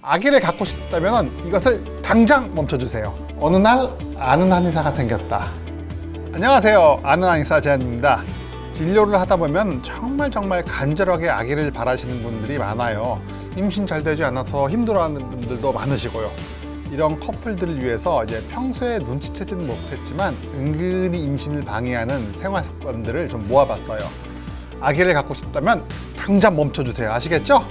아기를 갖고 싶다면 이것을 당장 멈춰주세요. 어느 날 아는 한의사가 생겼다. 안녕하세요. 아는 한의사 제한입니다. 진료를 하다 보면 정말 간절하게 아기를 바라시는 분들이 많아요. 임신 잘 되지 않아서 힘들어하는 분들도 많으시고요. 이런 커플들을 위해서 이제 평소에 눈치채지는 못했지만 은근히 임신을 방해하는 생활 습관들을 좀 모아봤어요. 아기를 갖고 싶다면 당장 멈춰주세요. 아시겠죠?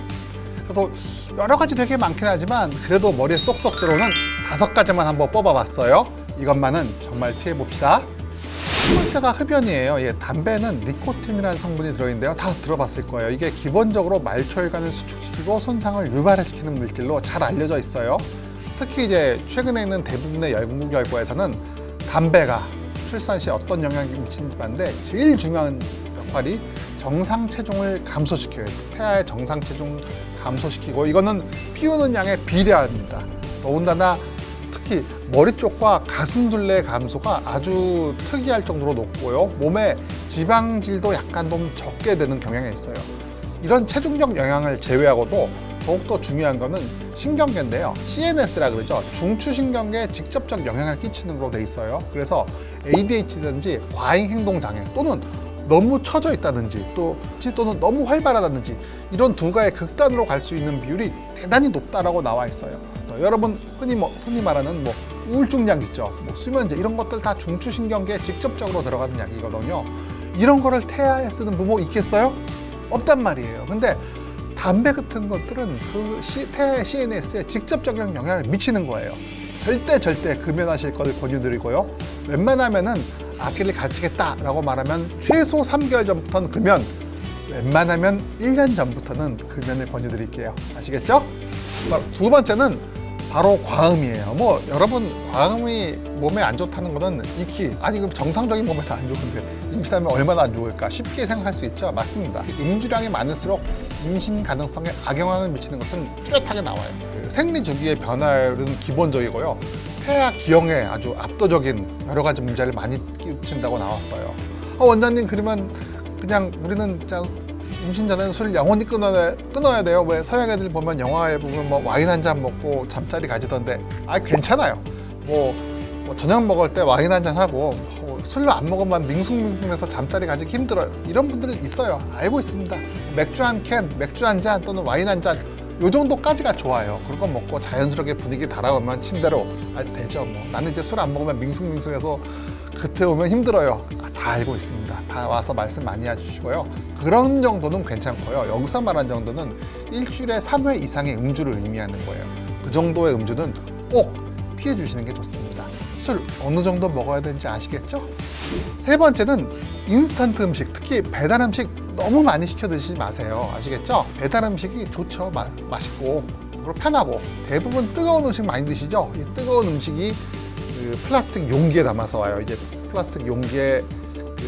그래서 여러 가지 되게 많긴 하지만 그래도 머리에 쏙쏙 들어오는 5가지만 한번 뽑아봤어요. 이것만은 정말 피해봅시다. 첫 번째가 흡연이에요. 예, 담배는 니코틴이라는 성분이 들어있는데요. 다 들어봤을 거예요. 이게 기본적으로 말초혈관을 수축시키고 손상을 유발시키는 물질로 잘 알려져 있어요. 특히 이제 최근에 있는 대부분의 연구 결과에서는 담배가 출산 시에 어떤 영향을 미치는지 봤는데 제일 중요한 역할이 정상 체중을 감소시켜요. 태아의 정상 체중 감소시키고 이거는 피우는 양에 비례합니다. 더군다나 특히 머리 쪽과 가슴 둘레의 감소가 아주 특이할 정도로 높고요. 몸에 지방질도 약간 좀 적게 되는 경향이 있어요. 이런 체중적 영향을 제외하고도 더욱더 중요한 거는 신경계인데요. CNS라 그러죠. 중추신경계에 직접적 영향을 끼치는 걸로 돼 있어요. 그래서 ADHD든지 과잉행동장애 또는 너무 처져 있다든지 또는 너무 활발하다든지 이런 두 가지 극단으로 갈 수 있는 비율이 대단히 높다라고 나와 있어요. 여러분 흔히 말하는 우울증 약 있죠. 수면제 이런 것들 다 중추신경계에 직접적으로 들어가는 약이거든요. 이런 거를 태아에 쓰는 부모 있겠어요? 없단 말이에요. 근데 담배 같은 것들은 그 태아의 CNS에 직접적인 영향을 미치는 거예요. 절대 금연하실 것을 권유드리고요. 웬만하면은 아기를 가지겠다라고 말하면 최소 3개월 전부터는 금연, 웬만하면 1년 전부터는 금연을 권유드릴게요. 아시겠죠? 두 번째는 바로 과음이에요. 여러분 과음이 몸에 안 좋다는 거는 익히 그럼 정상적인 몸에도 안 좋은데 임신하면 얼마나 안 좋을까 쉽게 생각할 수 있죠. 맞습니다. 음주량이 많을수록 임신 가능성에 악영향을 미치는 것은 뚜렷하게 나와요. 생리 주기의 변화율은 기본적이고요. 태아 기형에 아주 압도적인 여러 가지 문제를 많이 끼친다고 나왔어요. 원장님 그러면 그냥 우리는 임신 전에는 술을 영원히 끊어야 돼요. 왜 서양 애들 보면 영화에 보면 와인 한 잔 먹고 잠자리 가지던데 괜찮아요. 저녁 먹을 때 와인 한 잔 하고 술을 안 먹으면 밍숭밍숭해서 잠자리 가지기 힘들어요. 이런 분들 있어요. 알고 있습니다. 맥주 한 잔 또는 와인 한 잔 요 정도까지가 좋아요. 그런 거 먹고 자연스럽게 분위기 달아오면 침대로 되죠. 나는 이제 술 안 먹으면 밍숭밍숭해서 그때 오면 힘들어요. 다 알고 있습니다. 다 와서 말씀 많이 해주시고요. 그런 정도는 괜찮고요. 여기서 말한 정도는 일주일에 3회 이상의 음주를 의미하는 거예요. 그 정도의 음주는 꼭 피해 주시는 게 좋습니다. 술 어느 정도 먹어야 되는지 아시겠죠? 세 번째는 인스턴트 음식, 특히 배달 음식 너무 많이 시켜 드시지 마세요. 아시겠죠? 배달 음식이 좋죠. 맛있고 그리고 편하고 대부분 뜨거운 음식 많이 드시죠? 이 뜨거운 음식이 플라스틱 용기에 담아서 와요. 이제 플라스틱 용기에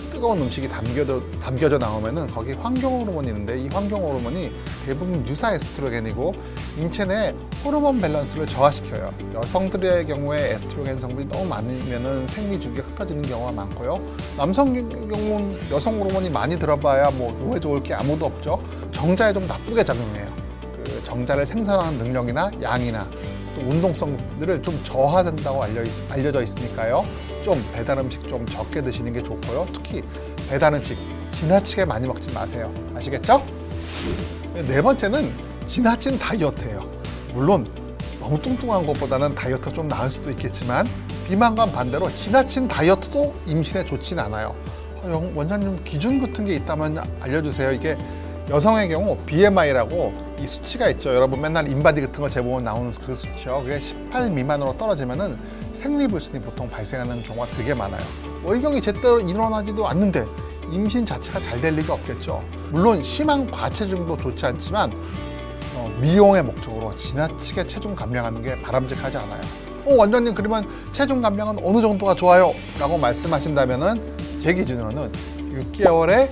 뜨거운 음식이 담겨져 나오면은 거기 환경 호르몬이 있는데 이 환경 호르몬이 대부분 유사 에스트로겐이고 인체 내 호르몬 밸런스를 저하시켜요. 여성들의 경우에 에스트로겐 성분이 너무 많으면은 생리 주기가 흩어지는 경우가 많고요. 남성 경우는 여성 호르몬이 많이 들어봐야 노에 좋을 게 아무도 없죠. 정자에 좀 나쁘게 작용해요. 그 정자를 생산하는 능력이나 양이나 또 운동성들을 좀 저하된다고 알려져 있으니까요. 좀 배달 음식 좀 적게 드시는 게 좋고요. 특히 배달 음식 지나치게 많이 먹지 마세요. 아시겠죠? 네 번째는 지나친 다이어트예요. 물론 너무 뚱뚱한 것보다는 다이어트가 좀 나을 수도 있겠지만 비만과 반대로 지나친 다이어트도 임신에 좋진 않아요. 원장님 기준 같은 게 있다면 알려주세요. 이게 여성의 경우 BMI라고 이 수치가 있죠. 여러분 맨날 인바디 같은 거 재보면 나오는 그 수치요. 그게 18 미만으로 떨어지면은 생리불순이 보통 발생하는 경우가 되게 많아요. 월경이 제대로 일어나지도 않는데 임신 자체가 잘 될 리가 없겠죠. 물론 심한 과체중도 좋지 않지만 미용의 목적으로 지나치게 체중 감량하는 게 바람직하지 않아요. 원장님 그러면 체중 감량은 어느 정도가 좋아요? 라고 말씀하신다면은 제 기준으로는 6개월에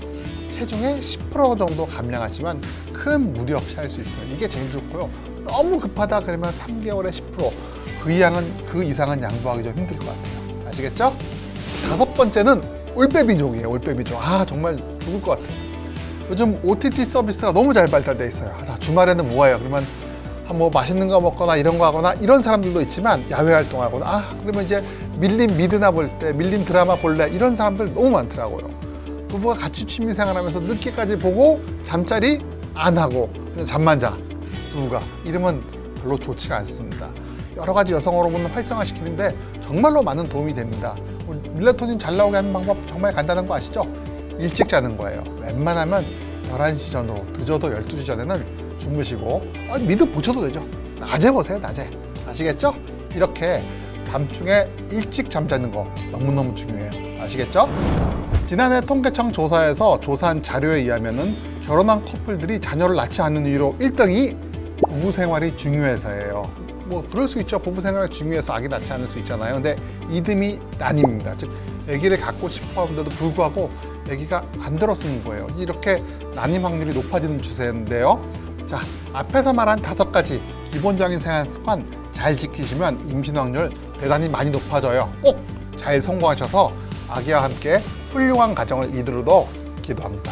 체중의 10% 정도 감량하시면 큰 무리 없이 할 수 있어요. 이게 제일 좋고요. 너무 급하다 그러면 3개월에 10%, 그 이상은 양보하기 좀 힘들 것 같아요. 아시겠죠? 5번째는 올빼미족이에요. 올빼미족. 정말 죽을 것 같아요. 요즘 OTT 서비스가 너무 잘 발달돼 있어요. 주말에는 뭐해요? 그러면 뭐 맛있는 거 먹거나 이런 거 하거나 이런 사람들도 있지만 야외 활동하거나 그러면 이제 밀린 미드나 볼 때 밀린 드라마 볼래 이런 사람들 너무 많더라고요. 부부가 같이 취미생활하면서 늦게까지 보고 잠자리 안 하고 그냥 잠만 자 부부가 이러면 별로 좋지가 않습니다. 여러 가지 여성 호르몬을 활성화시키는데 정말로 많은 도움이 됩니다. 멜라토닌 잘 나오게 하는 방법 정말 간단한 거 아시죠? 일찍 자는 거예요. 웬만하면 11시 전으로 늦어도 12시 전에는 주무시고 미드 보셔도 되죠. 낮에 보세요. 낮에. 아시겠죠? 이렇게 밤중에 일찍 잠자는 거 너무너무 중요해요. 아시겠죠? 지난해 통계청 조사에서 조사한 자료에 의하면은 결혼한 커플들이 자녀를 낳지 않는 이유로 1등이 부부 생활이 중요해서예요. 뭐 그럴 수 있죠. 부부 생활이 중요해서 아기 낳지 않을 수 있잖아요. 근데 2등이 난임입니다. 즉 아기를 갖고 싶어 하는데도 불구하고 아기가 안 들어서는 거예요. 이렇게 난임 확률이 높아지는 추세인데요. 자, 앞에서 말한 5가지 기본적인 생활 습관 잘 지키시면 임신 확률 대단히 많이 높아져요. 꼭 잘 성공하셔서 아기와 함께 훌륭한 가정을 이루도록 기도합니다.